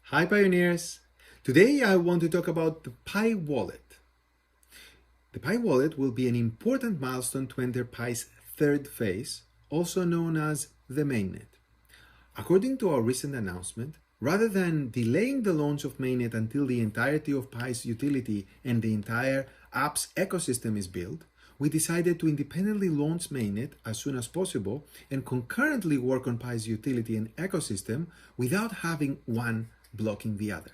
Hi Pioneers! Today I want to talk about the Pi wallet. The Pi wallet will be an important milestone to enter Pi's third phase, also known as the mainnet. According to our recent announcement, rather than delaying the launch of mainnet until the entirety of Pi's utility and the entire app's ecosystem is built, we decided to independently launch mainnet as soon as possible and concurrently work on Pi's utility and ecosystem without having one blocking the other.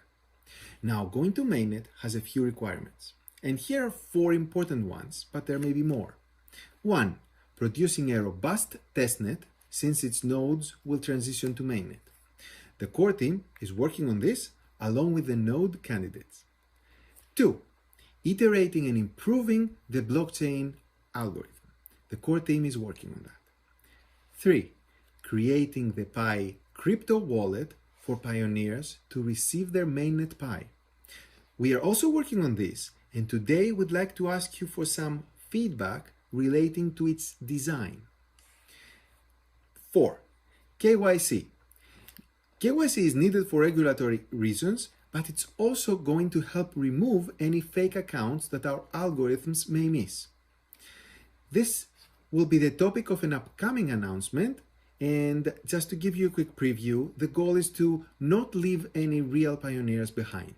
Now, going to mainnet has a few requirements, and here are 4 important ones, but there may be more. 1. Producing a robust testnet since its nodes will transition to mainnet. The core team is working on this along with the node candidates. 2. Iterating and improving the blockchain algorithm. The core team is working on that. 3. Creating the Pi crypto wallet for pioneers to receive their mainnet Pi. We are also working on this, and today we'd like to ask you for some feedback relating to its design. 4. KYC. KYC is needed for regulatory reasons, but it's also going to help remove any fake accounts that our algorithms may miss. This will be the topic of an upcoming announcement, and just to give you a quick preview, the goal is to not leave any real pioneers behind.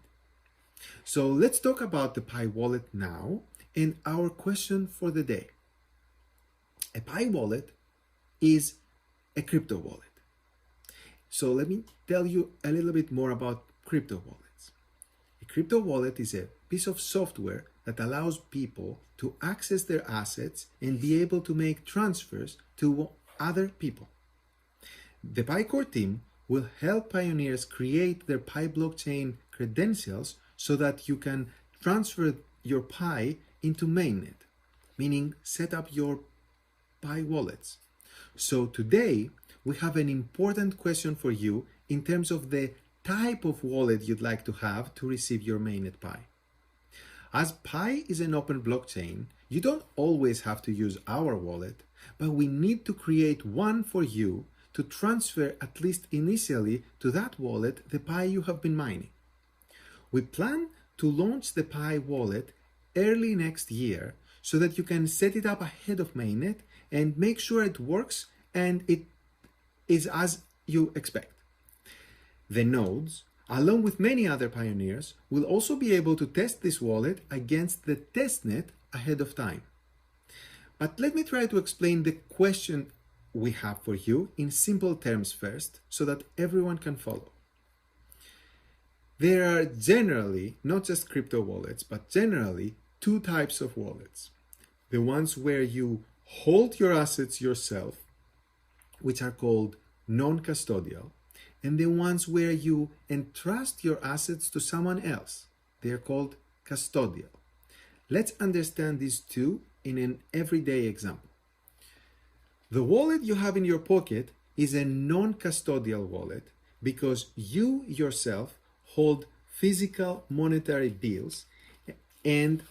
So let's talk about the Pi wallet now and our question for the day. A Pi wallet is a crypto wallet. So let me tell you a little bit more about crypto wallets. A crypto wallet is a piece of software that allows people to access their assets and be able to make transfers to other people. The Pi core team will help pioneers create their Pi blockchain credentials so that you can transfer your Pi into mainnet, meaning set up your Pi wallets. So today we have an important question for you in terms of the type of wallet you'd like to have to receive your mainnet Pi. As Pi is an open blockchain, you don't always have to use our wallet, but we need to create one for you to transfer, at least initially, to that wallet the Pi you have been mining. We plan to launch the Pi wallet early next year so that you can set it up ahead of mainnet and make sure it works and it is as you expect. The nodes, along with many other pioneers, will also be able to test this wallet against the testnet ahead of time. But let me try to explain the question we have for you in simple terms first, so that everyone can follow. There are generally, not just crypto wallets, but generally 2 types of wallets. The ones where you hold your assets yourself, which are called non-custodial, and the ones where you entrust your assets to someone else. They are called custodial. Let's understand these 2 in an everyday example. The wallet you have in your pocket is a non-custodial wallet because you yourself hold physical monetary bills and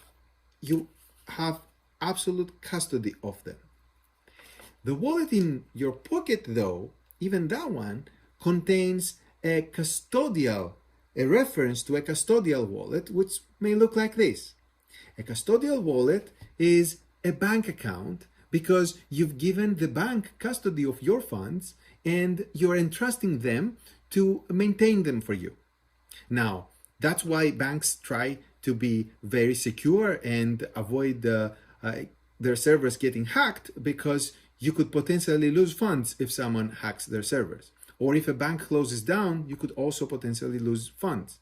you have absolute custody of them. The wallet in your pocket, though, even that one, contains a reference to a custodial wallet, which may look like this. A custodial wallet is a bank account because you've given the bank custody of your funds and you're entrusting them to maintain them for you. Now, that's why banks try to be very secure and avoid their servers getting hacked, because you could potentially lose funds if someone hacks their servers. Or if a bank closes down, you could also potentially lose funds.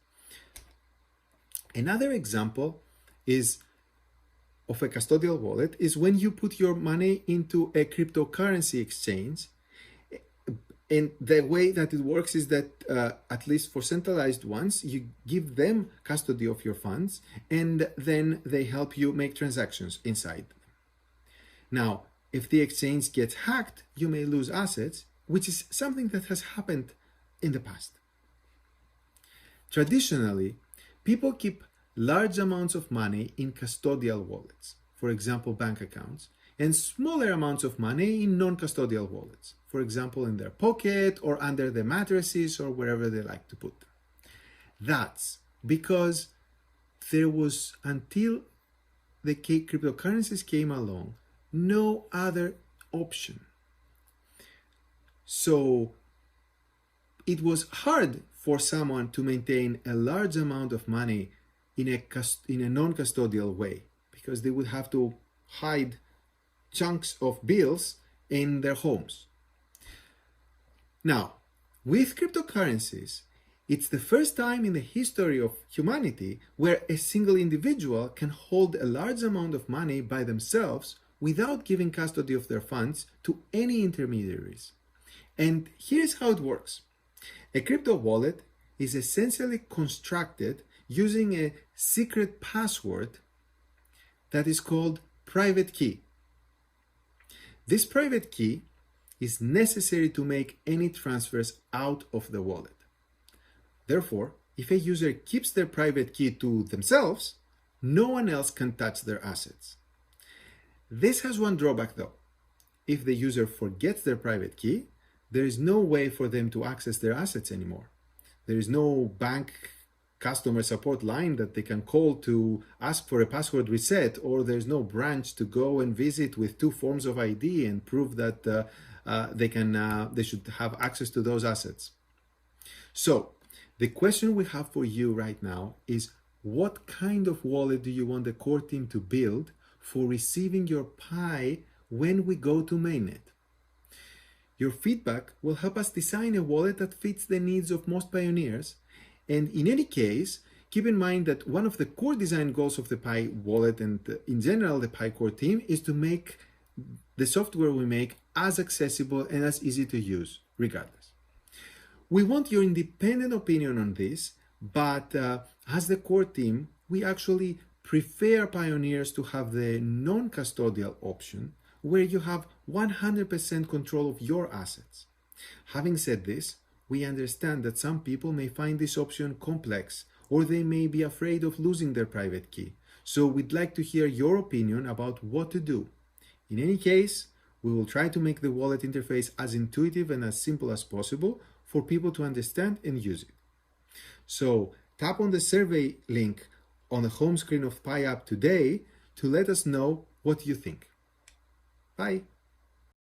Another example of a custodial wallet is when you put your money into a cryptocurrency exchange. And the way that it works is that, at least for centralized ones, you give them custody of your funds and then they help you make transactions inside. Now, if the exchange gets hacked, you may lose assets, which is something that has happened in the past. Traditionally, people keep large amounts of money in custodial wallets, for example, bank accounts, and smaller amounts of money in non-custodial wallets, for example, in their pocket or under their mattresses or wherever they like to put them. That's because there was, until the cryptocurrencies came along, no other option. So it was hard for someone to maintain a large amount of money in a non-custodial way, because they would have to hide chunks of bills in their homes. Now, with cryptocurrencies, it's the first time in the history of humanity where a single individual can hold a large amount of money by themselves without giving custody of their funds to any intermediaries. And here's how it works. A crypto wallet is essentially constructed using a secret password that is called private key. This private key is necessary to make any transfers out of the wallet. Therefore, if a user keeps their private key to themselves, no one else can touch their assets. This has one drawback though. If the user forgets their private key, there is no way for them to access their assets anymore. There is no bank customer support line that they can call to ask for a password reset, or there's no branch to go and visit with 2 forms of ID and prove that they should have access to those assets. So the question we have for you right now is, what kind of wallet do you want the core team to build for receiving your Pi when we go to mainnet? Your feedback will help us design a wallet that fits the needs of most pioneers. And in any case, keep in mind that one of the core design goals of the Pi wallet and in general the Pi core team is to make the software we make as accessible and as easy to use, regardless. We want your independent opinion on this, but as the core team, we actually prefer pioneers to have the non-custodial option, where you have 100% control of your assets. Having said this, we understand that some people may find this option complex, or they may be afraid of losing their private key. So we'd like to hear your opinion about what to do. In any case, we will try to make the wallet interface as intuitive and as simple as possible for people to understand and use it. So tap on the survey link on the home screen of Pi app today to let us know what you think. Bye.